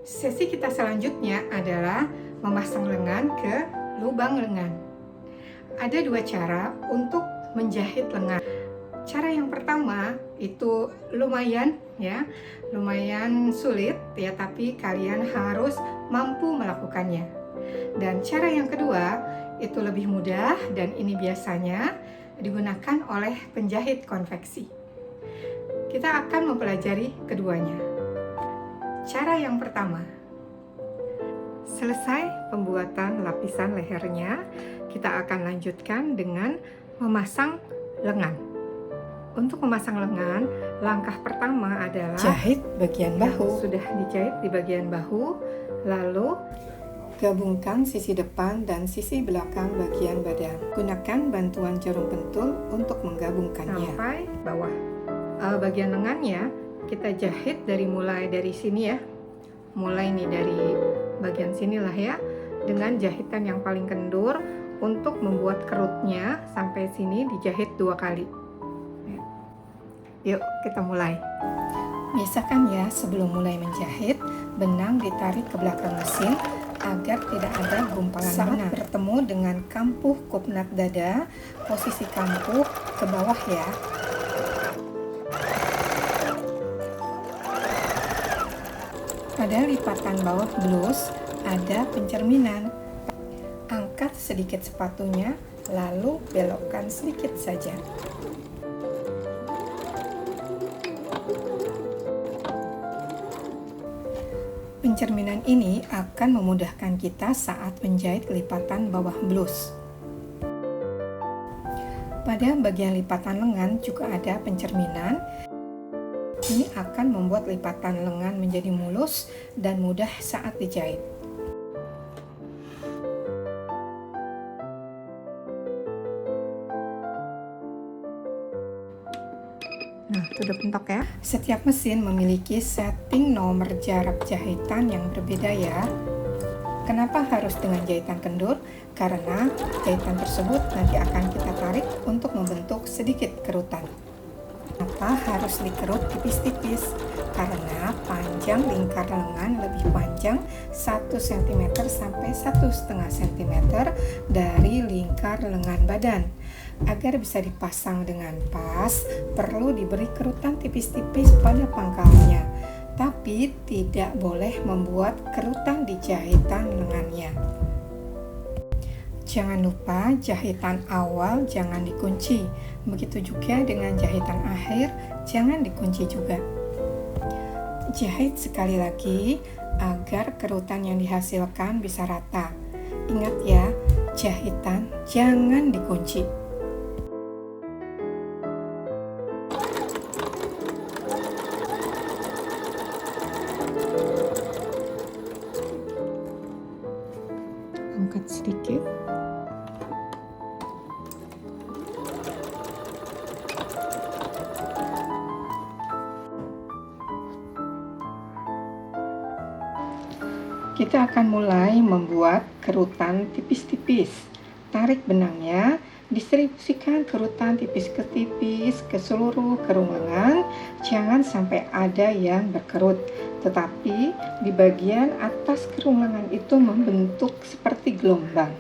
Sesi kita selanjutnya adalah memasang lengan ke lubang lengan. Ada dua cara untuk menjahit lengan. Cara yang pertama itu lumayan sulit ya, tapi kalian harus mampu melakukannya. Dan cara yang kedua itu lebih mudah dan ini biasanya digunakan oleh penjahit konveksi. Kita akan mempelajari keduanya. Cara yang pertama, selesai pembuatan lapisan lehernya, kita akan lanjutkan dengan memasang lengan. Untuk memasang lengan, langkah pertama adalah jahit bagian bahu. Sudah dijahit di bagian bahu, lalu gabungkan sisi depan dan sisi belakang bagian badan. Gunakan bantuan jarum pentul untuk menggabungkannya sampai bawah. Bagian lengannya kita jahit mulai dari sini ya. Mulai nih dari bagian sinilah ya, dengan jahitan yang paling kendur untuk membuat kerutnya sampai sini dijahit 2 kali. Yuk kita mulai. Biasakan ya, sebelum mulai menjahit, benang ditarik ke belakang mesin agar tidak ada gumpalan benang. Saat bertemu dengan kampuh kupnat dada, posisi kampuh ke bawah ya. Pada lipatan bawah blus ada pencerminan. Angkat sedikit sepatunya, lalu belokkan sedikit saja. Pencerminan ini akan memudahkan kita saat menjahit lipatan bawah blus. Pada bagian lipatan lengan juga ada pencerminan. Ini akan membuat lipatan lengan menjadi mulus dan mudah saat dijahit. Nah, itu udah pentok ya. Setiap mesin memiliki setting nomor jarak jahitan yang berbeda ya. Kenapa harus dengan jahitan kendur? Karena jahitan tersebut nanti akan kita tarik untuk membentuk sedikit kerutan. Kenapa harus dikerut tipis-tipis? Karena panjang lingkar lengan lebih panjang 1 cm sampai 1,5 cm dari lingkar lengan badan. Agar bisa dipasang dengan pas, perlu diberi kerutan tipis-tipis pada pangkalnya, tapi tidak boleh membuat kerutan di jahitan lengannya. Jangan lupa jahitan awal jangan dikunci, begitu juga dengan jahitan akhir jangan dikunci juga. Jahit sekali lagi agar kerutan yang dihasilkan bisa rata. Ingat ya, jahitan jangan dikunci. Angkat sedikit. Kita akan mulai membuat kerutan tipis-tipis. Tarik benangnya, distribusikan kerutan tipis ke tipis ke seluruh kerung lengan. Jangan sampai ada yang berkerut, tetapi di bagian atas kerung lengan itu membentuk seperti gelombang.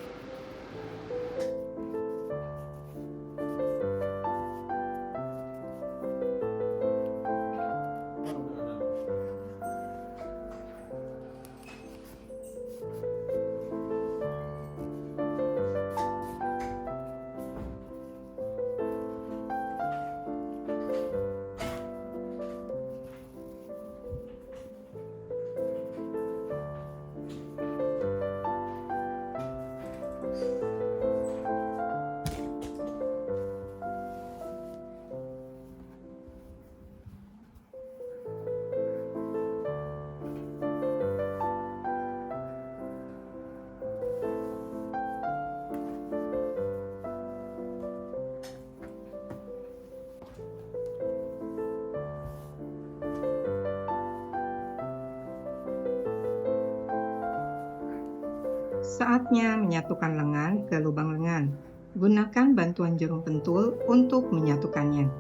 Saatnya menyatukan lengan ke lubang lengan. Gunakan bantuan jarum pentul untuk menyatukannya.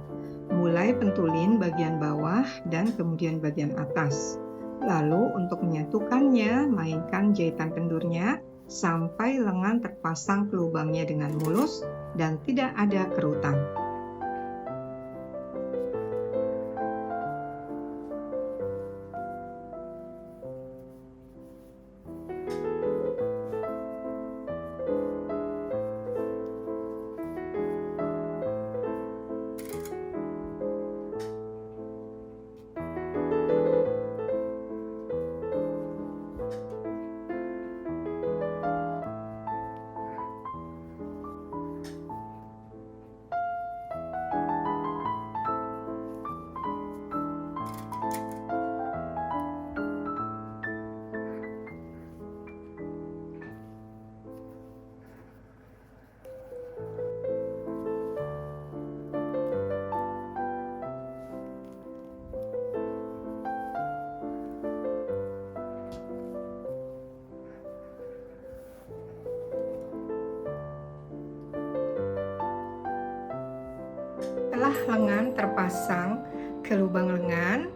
Mulai pentulin bagian bawah dan kemudian bagian atas. Lalu untuk menyatukannya, mainkan jahitan kendurnya sampai lengan terpasang ke lubangnya dengan mulus dan tidak ada kerutan. Setelah lengan terpasang ke lubang lengan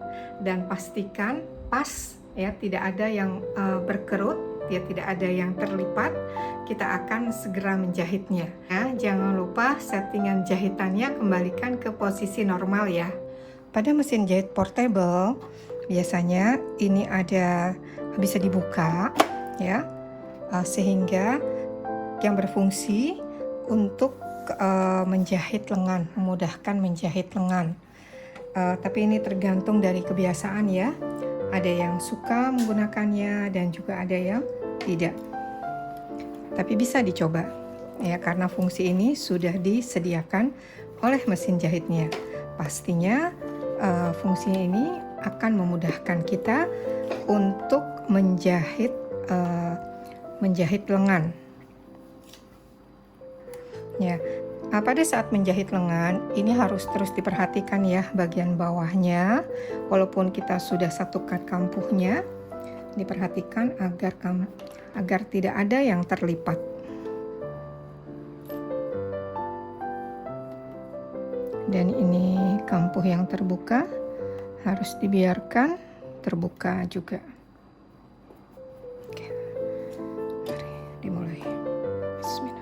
dan pastikan pas ya, tidak ada yang berkerut, ya tidak ada yang terlipat, kita akan segera menjahitnya. Ya, jangan lupa settingan jahitannya kembalikan ke posisi normal ya. Pada mesin jahit portable biasanya ini ada bisa dibuka ya, sehingga yang berfungsi untuk menjahit lengan, memudahkan menjahit lengan. Tapi ini tergantung dari kebiasaan ya. Ada yang suka menggunakannya dan juga ada yang tidak. Tapi bisa dicoba ya, karena fungsi ini sudah disediakan oleh mesin jahitnya. Pastinya fungsi ini akan memudahkan kita untuk menjahit lengan. Ya, pada saat menjahit lengan ini harus terus diperhatikan ya bagian bawahnya. Walaupun kita sudah satukan kampuhnya, diperhatikan agar tidak ada yang terlipat. Dan ini kampuh yang terbuka harus dibiarkan terbuka juga. Oke, mari dimulai. Bismillah.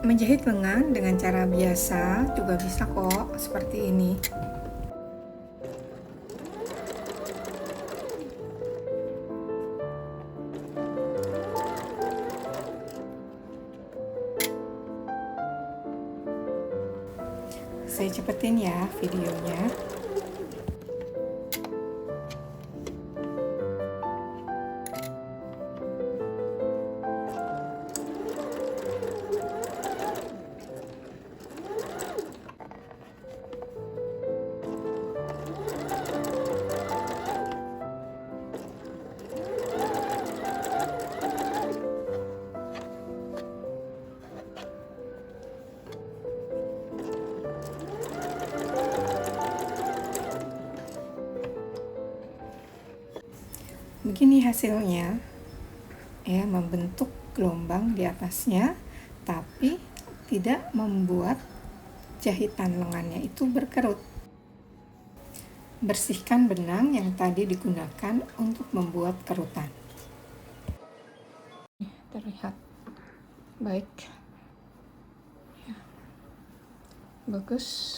Menjahit lengan dengan cara biasa juga bisa kok, seperti ini. Saya cepetin ya videonya. Begini hasilnya ya, membentuk gelombang di atasnya tapi tidak membuat jahitan lengannya itu berkerut. Bersihkan benang yang tadi digunakan untuk membuat kerutan. Terlihat baik ya, bagus.